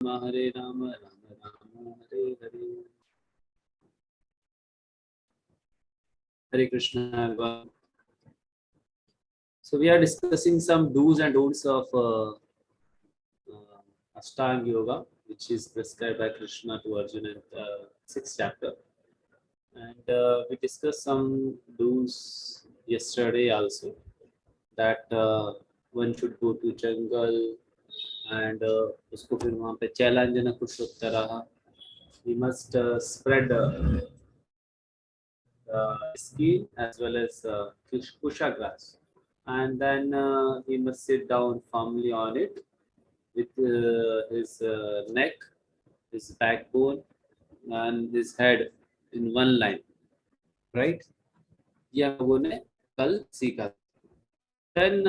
Hare Rama, Rama Rama, Hare Hare. Hare Krishna, everyone. So we are discussing some do's and don'ts of Ashtanga Yoga, which is prescribed by Krishna to Arjuna in the 6th chapter. And we discussed some do's yesterday also, that one should go to jungle and उसको फिर वहाँ पे चैलांजन कुशोत्तरः, we must spread skin as well as kusha grass, and then he must sit down firmly on it with his neck, his backbone, and his head in one line, right? ये हम लोगों ने कल सीखा. Then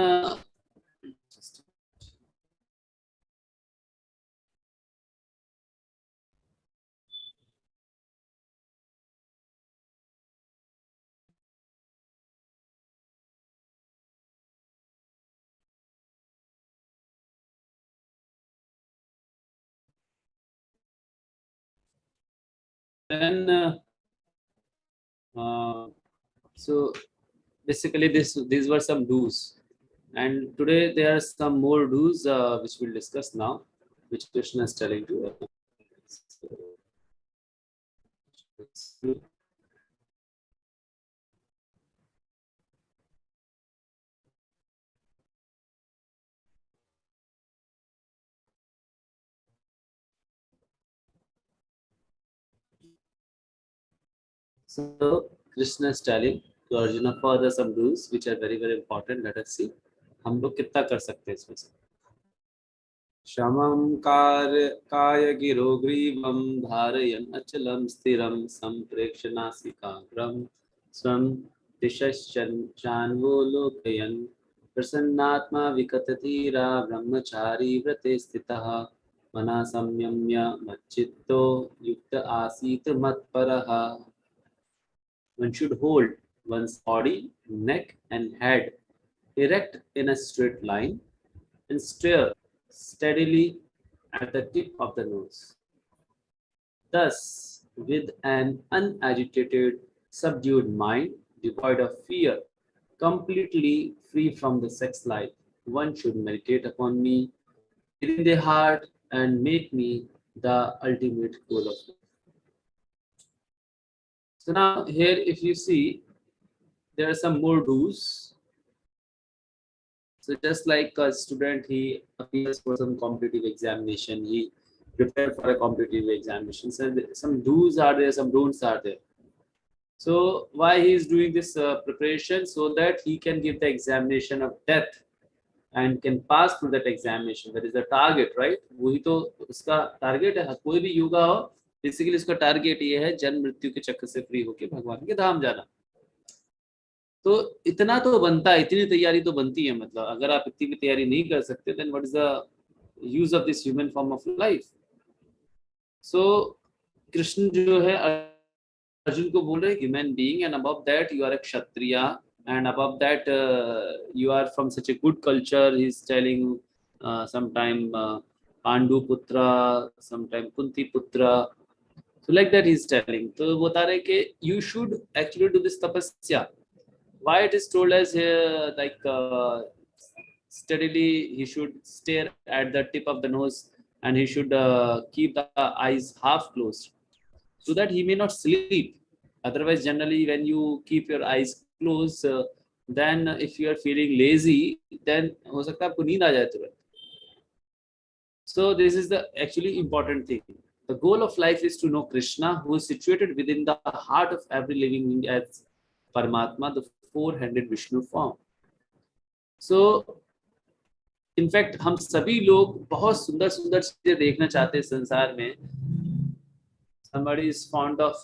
so basically these were some do's, and today there are some more do's which we'll discuss now, which Krishna is telling to us. So Krishna is telling to Arjuna further some rules which are very very important. Let us see हम लोग कितना कर सकते हैं इसमें से. शमं काय गिरो ग्रीवं धारयन् अचलं स्थिरं संप्रेक्ष्य नासिकाग्रं स्वं दिशश्चान्वलोकयन् प्रसन्नात्मा विगतधीरा ब्रह्मचारी व्रते स्थितः मना संयम्य मच्चित्तो युक्त आसीत् मत्परः. One should hold one's body, neck, and head erect in a straight line and stare steadily at the tip of the nose. Thus, with an unagitated, subdued mind, devoid of fear, completely free from the sex life, one should meditate upon me within the heart and make me the ultimate goal of life. So now here, if you see, there are some more do's. So just like a student, he appears for some competitive examination, he prepared for a competitive examination. So some do's are there, some don'ts are there. So why he is doing this preparation? So that he can give the examination of death and can pass through that examination. That is the target, right? वही तो उसका target है. कोई भी योगा हो, basically उसका target ये है जन्म मृत्यु के चक्कर से फ्री होके भगवान के धाम जाना. तो इतना तो बनता है, इतनी तैयारी तो बनती है. मतलब अगर आप इतनी भी तैयारी नहीं कर सकते, then what is the use of this human form of life? So Krishna जो है अर्जुन को बोल रहे हैं human being, and above that you are a kshatriya, and above that you are from such a good culture. He is telling sometime Pandu putra, sometime Kunti putra. So like that he is telling. तो वो बता रहे कि you should actually do this tapasya. Why it is told as like steadily he should stare at the tip of the nose, and he should keep the eyes half closed so that he may not sleep. Otherwise, generally when you keep your eyes closed, then if you are feeling lazy, then हो सकता है आपको नींद आ जाए तुरंत. So this is the actually important thing. The goal of life is to know Krishna, who is situated within the heart of every living being as Paramatma, the four-handed Vishnu form. So, in fact, हम सभी लोग बहुत सुंदर सुंदर चीजें देखना चाहते हैं संसार में. Somebody is fond of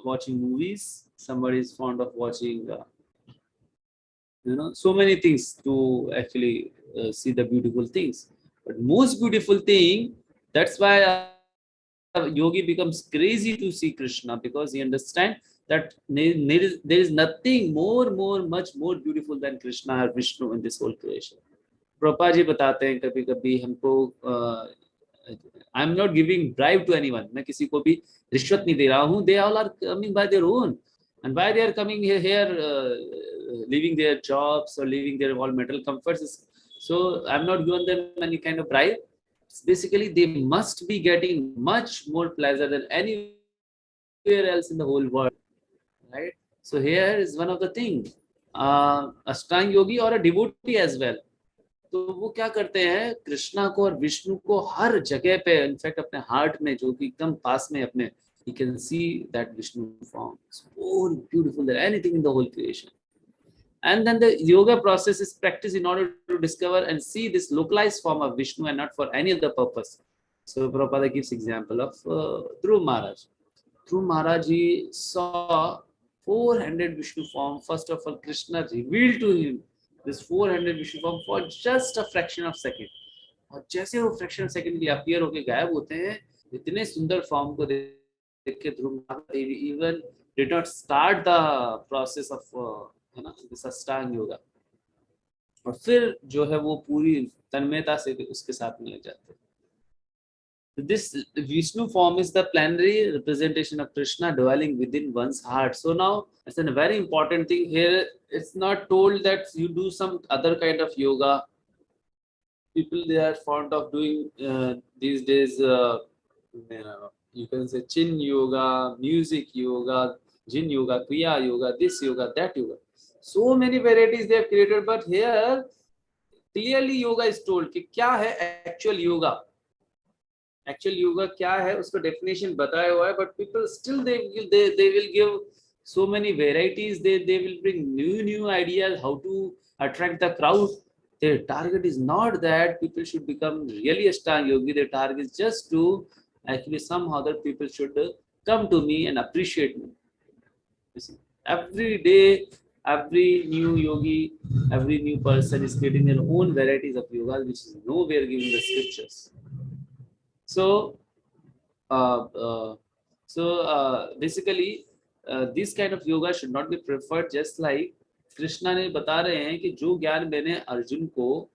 watching movies. Somebody is fond of watching, so many things to actually see the beautiful things. But most beautiful thing, that's why yogi becomes crazy to see Krishna, because he understands that there is nothing much more beautiful than Krishna or Vishnu in this whole creation. Prabhupada ji बताते हैं कभी कभी हमको I am not giving bribe to anyone, मैं किसी को भी रिश्वत नहीं दे रहा हूँ. They all are coming by their own, and why they are coming here, leaving their jobs or leaving their all material comforts. So I'm not given them any kind of bribe. Basically they must be getting much more pleasure than anywhere else in the whole world, right? So here is one of the thing, ashtang yogi or a devotee as well. तो वो क्या करते हैं, कृष्णा को और विष्णु को हर जगह पे, इनफैक्ट अपने हार्ट में जो कि एकदम पास में अपने, you can see that Vishnu form. It's more beautiful than anything in the whole creation. And then the yoga process is practiced in order to discover and see this localized form of Vishnu and not for any other purpose. So Prabhupada gives example of Dhruv Maharaj. Dhruv Maharaj, he saw 400 Vishnu form. First of all, Krishna revealed to him this 400 Vishnu form for just a fraction of second. और जैसे वो fraction of second के लिए appear होके गायब होते हैं, इतने सुंदर फॉर्म को देख के Dhruv Maharaj even did not start the process of है ना दिस अष्टांग योगा, और फिर जो है वो पूरी तन्मयता से उसके साथ में लग जाते हैं. This Vishnu form is the plenary representation of Krishna dwelling within one's heart. So now it's a very important thing here. It's not told that you do some other kind of yoga. People, they are fond of doing these days, you can say chin yoga, music yoga, jin yoga, kriya yoga, this yoga, that yoga. So many varieties they have created, but here clearly yoga is told कि क्या है actual yoga. Actual yoga क्या है उसका definition बताया हुआ है, but people still they will give so many varieties. They will bring new ideas how to attract the crowd. Their target is not that people should become really Ashtanga yogi. Their target is just to actually somehow that people should come to me and appreciate me. You see, every day, every new yogi, every new person is creating their own varieties of yoga, which is nowhere given in the scriptures. So, basically, this kind of yoga should not be preferred. Just like Krishna ने बता रहे हैं कि जो ज्ञान मैंने अर्जुन को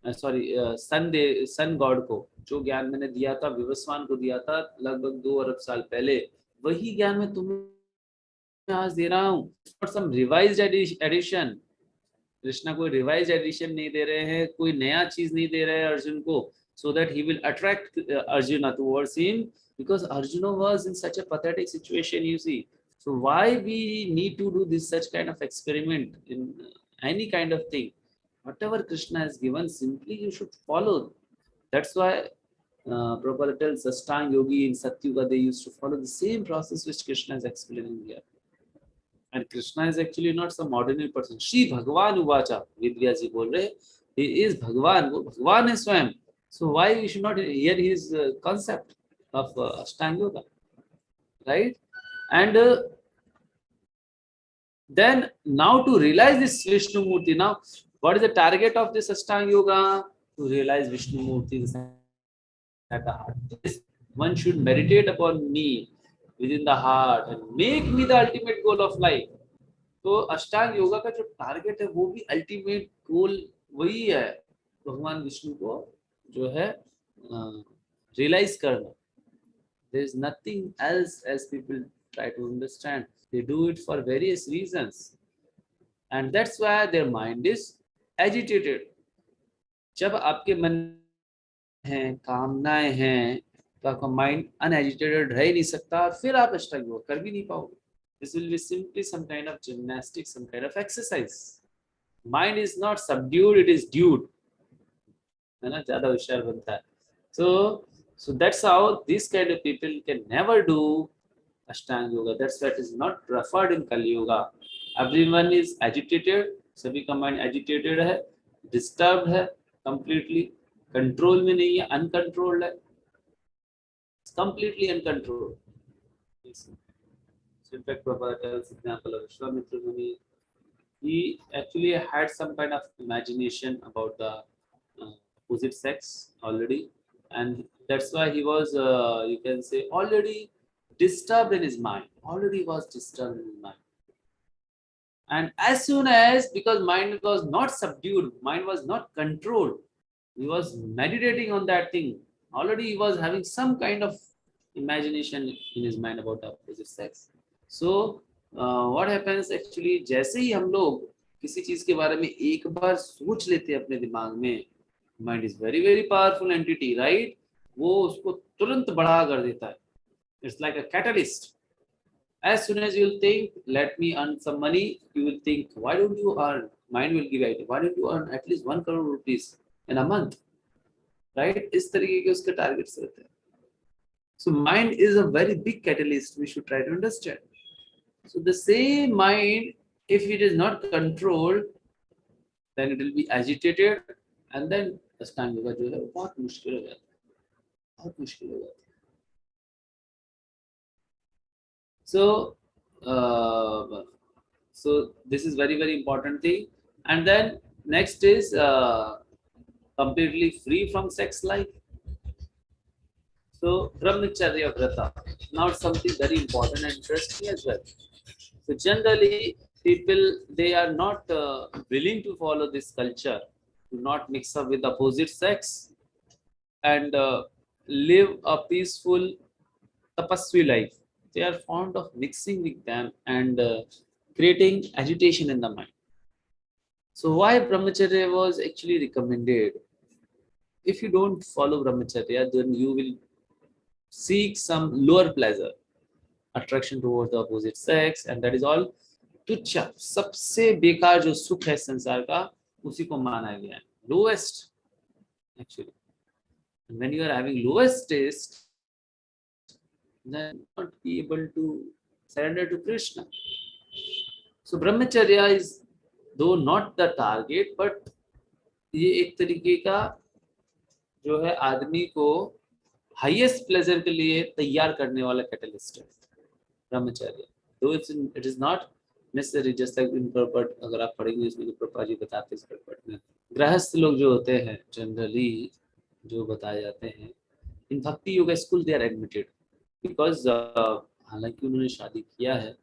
sun god को जो ज्ञान मैंने दिया था, विवस्वान को दिया था लगभग 2 अरब साल पहले, वही ज्ञान मैं तुम्हें आज दे रहा हूँ. सम रिवाइज्ड एडिशन. कृष्णा कोई रिवाइज्ड एडिशन नहीं दे रहे हैं, कोई नया चीज नहीं दे रहे हैं अर्जुन को, so that he will attract Arjuna towards him, because Arjuna was in such a pathetic situation, you see. So why we need to do this such kind of experiment in any kind of thing? Whatever Krishna has given, simply you should follow. That's why Prabhupada tells Ashtanga Yogi in Satyuga, they used to follow the same process which Krishna is explaining here. And Krishna is actually not some ordinary person. Shri Bhagavan Uvacha, Vidyaji bol rahe, he is Bhagavan, Bhagavan is Swayam. So why we should not hear his concept of Ashtanga Yoga, right? And then now to realize this Vishnu Murti, now what is the target of this Ashtanga Yoga? To realize Vishnu Murti at the heart. One should meditate upon me within the heart and make me the ultimate goal of life. तो अष्टांग योगा का जो target है वो भी ultimate goal वही है, भगवान विष्णु को जो है रियलाइज करना. There is nothing else as people try to understand. They do it for various reasons, and that's why their mind is agitated. जब आपके मन हैं, कामनाएं हैं, तो आपका माइंड अनएजिटेटेड रह ही नहीं सकता, फिर आप अष्टांग योग कर भी नहीं पाओगे. This will be simply some kind of gymnastics, some kind of exercise. Mind is not subdued, it is dued. है ना, ज़्यादा होशियार बनता है. So that's how these kind of people can never do Ashtanga Yoga. That's why it is not preferred in Kali Yoga. Everyone is agitated, सभी का mind agitated है, disturbed है, completely control में नहीं है, uncontrolled है, it's completely uncontrolled. So in fact, Prabhupada tells example of Vishwamitra Muni. He actually had some kind of imagination about the opposite sex already, and that's why he was, you can say, already disturbed in his mind. Already was disturbed in his mind. And as soon as, because mind was not subdued, mind was not controlled, he was meditating on that thing. already he was having some kind of imagination in his mind about the opposite sex. So what happens actually, जैसे ही हम लोग किसी चीज के बारे में एक बार सोच लेते हैं अपने दिमाग में, mind is very very powerful entity, right, वो उसको तुरंत बड़ा कर देता है. It's like a catalyst. As soon as you'll think, let me earn some money, you will think, why don't you earn? Mind will give idea. Why don't you earn at least 1 crore rupees in a month? Right? इस तरीके के उसके targets रहते हैं. So mind is a very big catalyst. We should try to understand. So the same mind, if it is not controlled, then it will be agitated, and then अष्टांग योगा जो है वो बहुत मुश्किल हो जाता है, बहुत मुश्किल हो जाता है. So, so this is very very important thing. And then next is completely free from sex life. So Brahmcharya Vrata, now something very important and interesting as well. So generally people, they are not willing to follow this culture, to not mix up with opposite sex, and live a peaceful tapasvi life. They are fond of mixing with them and creating agitation in the mind. So why Brahmacharya was actually recommended? If you don't follow Brahmacharya, then you will seek some lower pleasure, attraction towards the opposite sex, and that is all तुच्छ. सबसे बेकार जो सुख है संसार का, उसी को माना गया है, lowest actually. And when you are having lowest taste, then not be able to surrender to Krishna. So Brahmacharya is though not the target, but ये एक तरीके का जो है आदमी को हाईएस्ट प्लेजर के लिए तैयार करने वाला कैटलिस्ट है ब्रह्मचर्य. तो it is not necessary, just like in property, अगर आप पढ़ेंगे इसमें प्रभुपा जी बताते हैं इस प्रॉपर्ट में, गृहस्थ लोग जो होते हैं जनरली जो बताए जाते हैं in bhakti yoga school, they are admitted because हालांकि उन्होंने शादी किया है,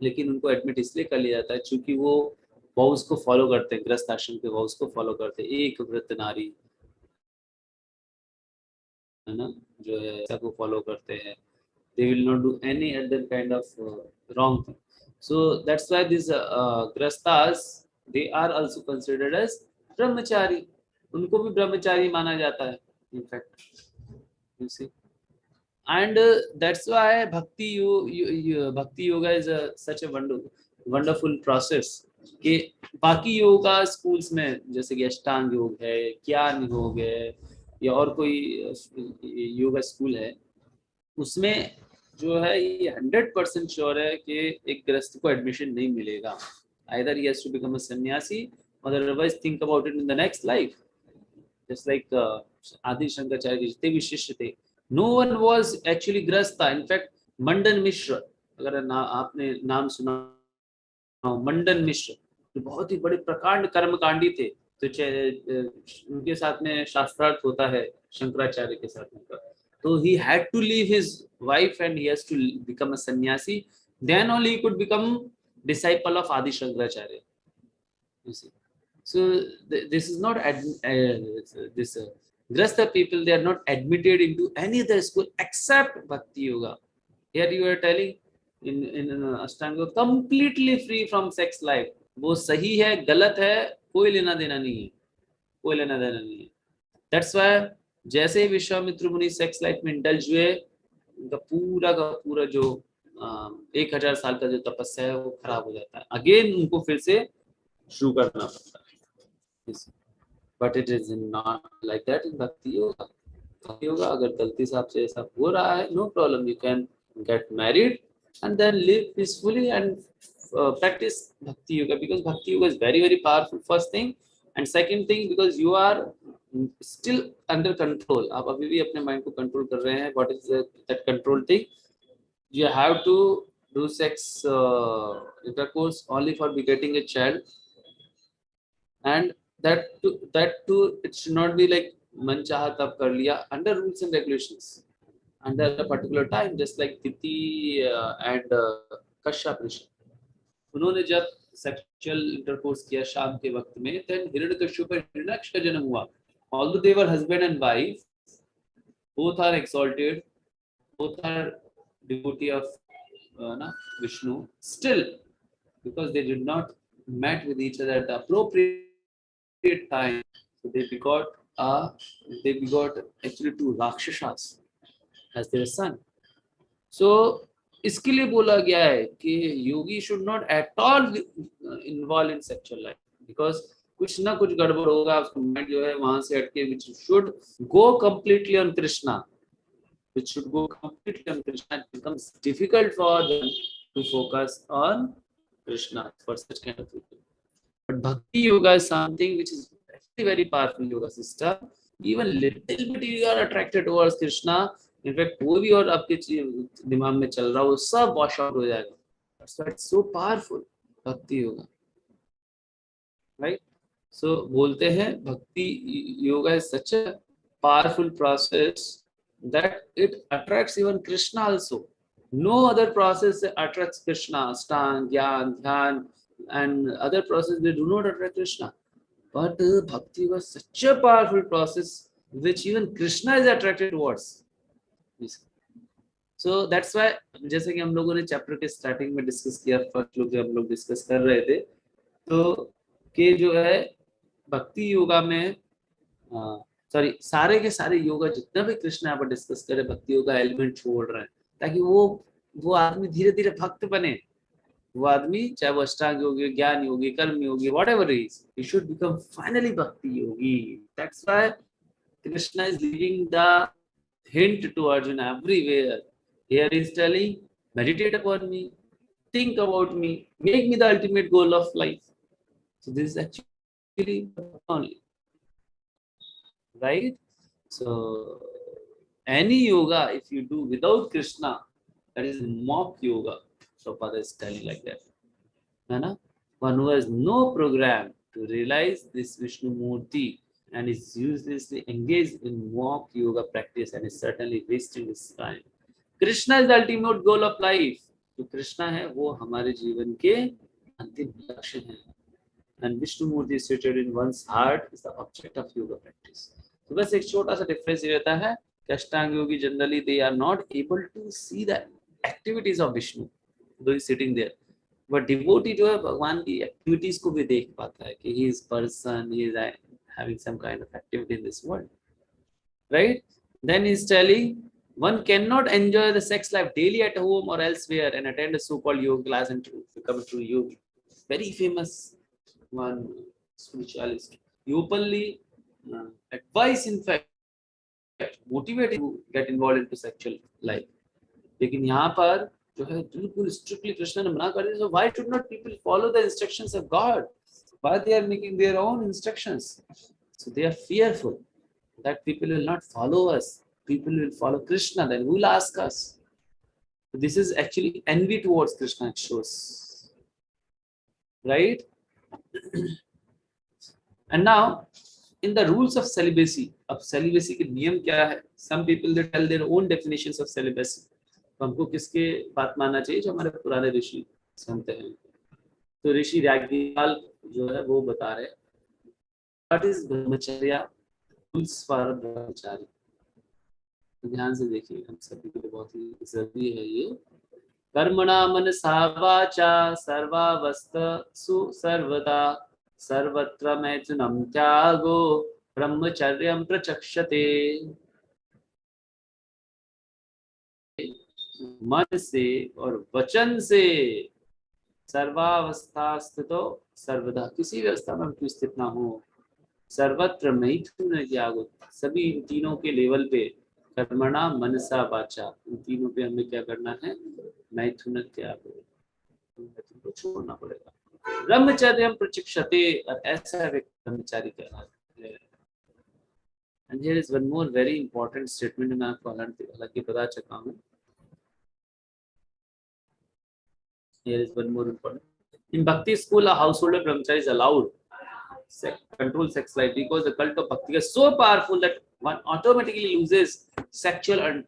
लेकिन उनको एडमिट इसलिए कर लिया जाता है क्योंकि वो वाउस को फॉलो करते हैं, गृहस्थ आश्रम के वाउस को फॉलो करते हैं. एक व्रत नारी है ना, जो है ऐसा को फॉलो करते हैं. They will not do any other kind of wrong thing. So that's why these grastas, they are also considered as brahmachari. उनको भी ब्रह्मचारी माना जाता है in fact, you see. And that's why bhakti yoga is such a wonderful process कि बाकी yoga schools में जैसे कि अष्टांग योग है, ज्ञान योग है, या और कोई योगा स्कूल है, उसमें जो है ये 100% श्योर है कि एक गृहस्थ को एडमिशन नहीं मिलेगा. Either he has to become a sannyasi or otherwise think about it in the next life. Just like आदि शंकराचार्य के जितने भी शिष्य थे, no one was actually गृहस्थ. In fact, मंडन मिश्र, अगर आपने नाम सुना, मंडन मिश्र जो बहुत ही बड़े प्रकांड कर्मकांडी थे, तो उनके साथ में शास्त्रार्थ होता है शंकराचार्य के साथ में, so he had to leave his wife and he has to become a sannyasi. Then only he could become disciple of Adi Shankaracharya. You see, so this is not this Grasta people. They are not admitted into any other school except Bhakti Yoga. Here you are telling in Ashtanga, completely free from sex life. वो सही है गलत है कोई लेना देना नहीं है, कोई लेना देना नहीं है. That's why जैसे विश्वामित्र मुनि सेक्स लाइफ में इंडल्ज हुए, उनका पूरा का पूरा जो 1000 साल का जो तपस्या है वो खराब हो जाता है. अगेन उनको फिर से शुरू करना पड़ता है. But it is not like that in bhakti yoga. भक्ति योगा अगर गलती से आपसे ऐसा हो रहा है, no problem, you can get married and then live peacefully and practice bhakti yoga, because bhakti yoga is very very powerful, first thing. And second thing, because you are still under control, आप अभी भी अपने mind को control कर रहे हैं. what is that control thing? You have to do sex intercourse only for begetting a child, and that too it should not be like मन चाहा तब कर लिया, under rules and regulations, under a particular time, just like Titi and Kashyap ऋषि. उन्होंने जब sexual intercourse किया शाम के वक्त में, then हिरण्यकश्यप पर हिरण्याक्ष का जन्म हुआ. Although they were husband and wife, both are exalted, both are devotee of Vishnu. Still, because they did not met with each other at the appropriate time, so uh, they begot actually two Rakshasas as their son. So इसके लिए बोला गया है कि yogi should not at all involve in sexual life, because कुछ ना कुछ गड़बड़ होगा, उसका माइंड जो है वहां से हटके which should go completely on Krishna, which should go completely on Krishna. It becomes difficult for them to focus on Krishna for such kind of people. But Bhakti Yoga is something which is actually very powerful yoga system. Even little bit you are attracted towards Krishna. In fact, कोई भी और आपके दिमाग में चल रहा हो सब wash out हो जाएगा. That's why it's so powerful, Bhakti Yoga, right? So बोलते हैं Bhakti Yoga is such a powerful process that it attracts even Krishna also. No other process attracts Krishna. Ashtanga, Gyan, Dhyan, and other process, they do not attract Krishna. But Bhakti was such a powerful process which even Krishna is attracted towards. So that's why, जैसे कि हम लोगों ने chapter के starting में discuss किया, first लोग जब हम लोग डिस्कस कर रहे थे, तो कि जो है भक्ति योगा में सॉरी सारे के सारे योगा जितना भी कृष्ण यहाँ पर डिस्कस करे भक्ति योगा एलिमेंट छोड़ रहे हैं, ताकि वो आदमी धीरे धीरे भक्त बने. वो आदमी चाहे वो अष्टांग योगी, gyan yogi, karma yogi, whatever is, he should become finally bhakti yogi. That's why Krishna is giving the hint to Arjuna everywhere. Here he is telling, meditate upon me, think about me, make me the ultimate goal of life. So this is actually only, right? So any yoga if you do without Krishna, that is mock yoga. So Prabhupada is telling like that. One who has no program to realize this Vishnu Murti and is uselessly engaged in mock yoga practice and is certainly wasting his time. Krishna is the ultimate goal of life. जो कृष्णा है वो हमारे जीवन के अंतिम लक्ष्य हैं. And Vishnu Murti situated in one's heart is the object of yoga practice. तो बस एक छोटा सा डिफरेंस ये रहता है कि अष्टांग योगी generally they are not able to see the activities of Vishnu though he is sitting there. But devotee जो है भगवान की activities को भी देख पाता है कि he is person, he is having some kind of activity in this world, right? Then he is telling one cannot enjoy the sex life daily at home or elsewhere and attend a so-called yoga class and become a true yogi. Very famous one spiritualist. He openly advise, in fact, motivate to get involved into sexual life. लेकिन यहाँ पर जो है बिल्कुल strictly Krishna ने मना कर दिया. So why should not people follow the instructions of God? Why they are making their own instructions? So they are fearful that people will not follow us. People will follow Krishna. Then who will ask us? So this is actually envy towards Krishna. It shows, right? And now, in the rules of celibacy, अब celibacy के नियम क्या है? Some people they tell their own definitions of celibacy. तो हमको किसके बात मानना चाहिए? जो हमारे पुराने ऋषि संत हैं. तो ऋषि याज्ञवल्क्य जो है वो बता रहे What is Brahmcharya? Rules for Brahmcharya. तो ध्यान से देखिए, हम सभी के लिए बहुत ही जरूरी है ये. कर्मणा मनसा वाचा सर्वावस्थसु सर्वदा सर्वत्र मैथुनं त्यागो ब्रह्मचर्यं प्रचक्षते. मन से और वचन से सर्वावस्था स्थितो सर्वदा, किसी भी अवस्था में हम स्थित ना हो, सर्वत्र मैथुन त्यागो, सभी तीनों के लेवल पे, कर्मणा मनसा वाचा, इन तीनों पे हमें क्या करना है? मैथुन त्याग, मैथुन को छोड़ना पड़ेगा. ब्रह्मचर्यं प्रचक्षते, और ऐसा व्यक्ति ब्रह्मचारी कहलाता है. And here is one more very important statement, मैं आपको हालांकि बता चुका हूँ. Here is one more important. In Bhakti school, a householder brahmachari is allowed control sex life because the cult of Bhakti is so powerful that one automatically loses sexual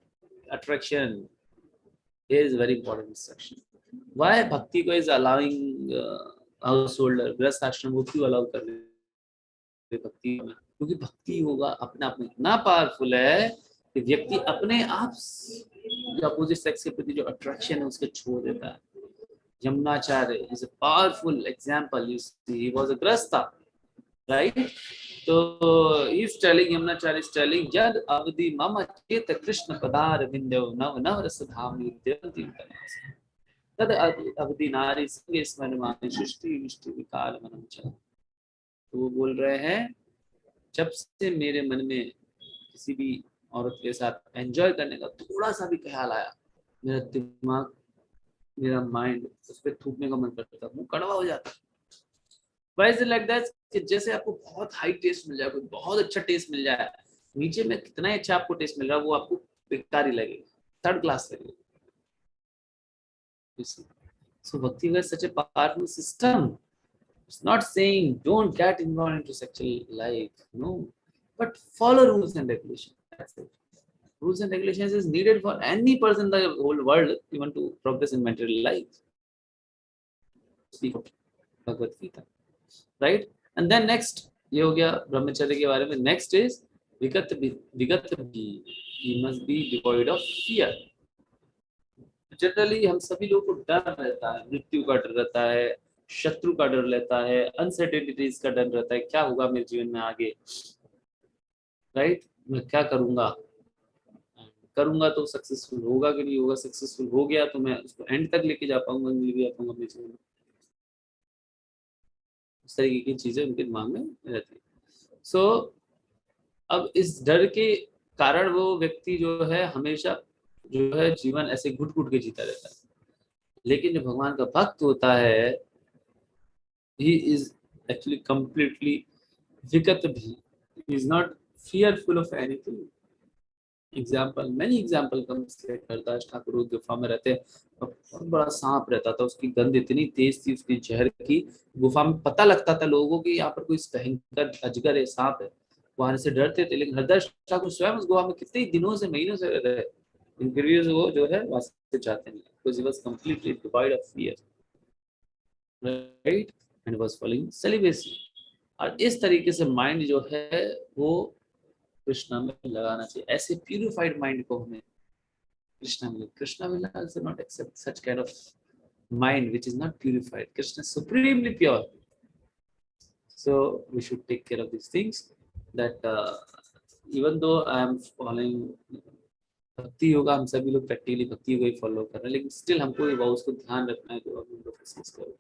attraction. Here is a very important instruction. Why Bhakti ko is allowing householder, grahasth ashram को क्यों allow कर रहे Bhakti में? क्योंकि भक्ति योगा अपने आप में इतना पावरफुल है कि व्यक्ति अपने आप जो अपोजिट सेक्स के प्रति जो अट्रैक्शन है उसके छोड़ देता है. Yamunacharya is a powerful example. You see he was a grihastha, right? तो is telling, Yamunacharya is telling, यद अवधि मम चेत कृष्ण पदार विंदो नव नव रस धाम युध्यंति तनास, तद अवधि नारी संगे स्मरमानि सृष्टि विष्टि विकार मनम च. तो वो बोल रहे हैं, जब से मेरे मन में किसी भी औरत के साथ एंजॉय करने का थोड़ा सा भी ख्याल आया, मेरा दिमाग, मेरा माइंड उस पर थूकने का मन करता, मुंह कड़वा हो जाता. Why is it like that? कि जैसे आपको बहुत हाई टेस्ट मिल जाए, कोई बहुत अच्छा टेस्ट मिल जाए, नीचे में कितना अच्छा आपको टेस्ट मिल रहा है वो आपको बेकार ही लगेगा, थर्ड क्लास लगेगा. So bhakti is such a powerful system. It's not saying don't get involved into sexual life, no, but follow rules and regulations. That's it. Rules and regulations is needed for any person in the whole world even to progress in material life. Speak of Bhagavad Gita, right? And then next, ये हो गया ब्रह्मचर्य के बारे में. Next is विगत भी. He must be devoid of fear. Generally हम सभी लोगों को डर रहता है, मृत्यु का डर रहता है, शत्रु का डर रहता है, अनसर्टेनिटीज का डर रहता है, क्या होगा मेरे जीवन में आगे, राइट? मैं क्या करूंगा, करूंगा तो सक्सेसफुल होगा कि नहीं होगा, सक्सेसफुल हो गया तो मैं उसको एंड तक लेके जा पाऊंगा नहीं ले पाऊंगा अपने जीवन में. इस तरीके की चीजें उनके दिमाग में रहती है. सो अब इस डर के कारण वो व्यक्ति जो है हमेशा जो है जीवन ऐसे घुट घुट के जीता रहता है. लेकिन जो भगवान का भक्त होता है, he is actually completely विगत भी. he is not fearful of anything. Example, many example comes. Hardas Thakur गुफा में रहते, बहुत बड़ा सांप रहता था, उसकी गंध इतनी तेज थी उसकी जहर की, गुफा में पता लगता था लोगों को कि यहाँ पर कोई भयंकर अजगर है, सांप है, वहां से डरते थे. लेकिन हरदास ठाकुर स्वयं उस गुफा में कितने दिनों से, महीनों से रहे, इंटरव्यूज वो जो है वहां से चाहते नहीं, because he was completely divide of fear, right? And was following celibacy. और इस तरीके से माइंड जो है वो कृष्णा में लगाना चाहिए. ऐसे प्यूरिफाइड माइंड को हमें Krishna will also not accept such kind of mind which is not purified. Krishna is supremely pure. So we should take care of these things, that even though I am following भक्ति योगा, हम सभी लोग practically भक्ति को ही follow कर रहे हैं, लेकिन स्टिल हमको ये उसको ध्यान रखना है जो हम लोग डिस्कस करें.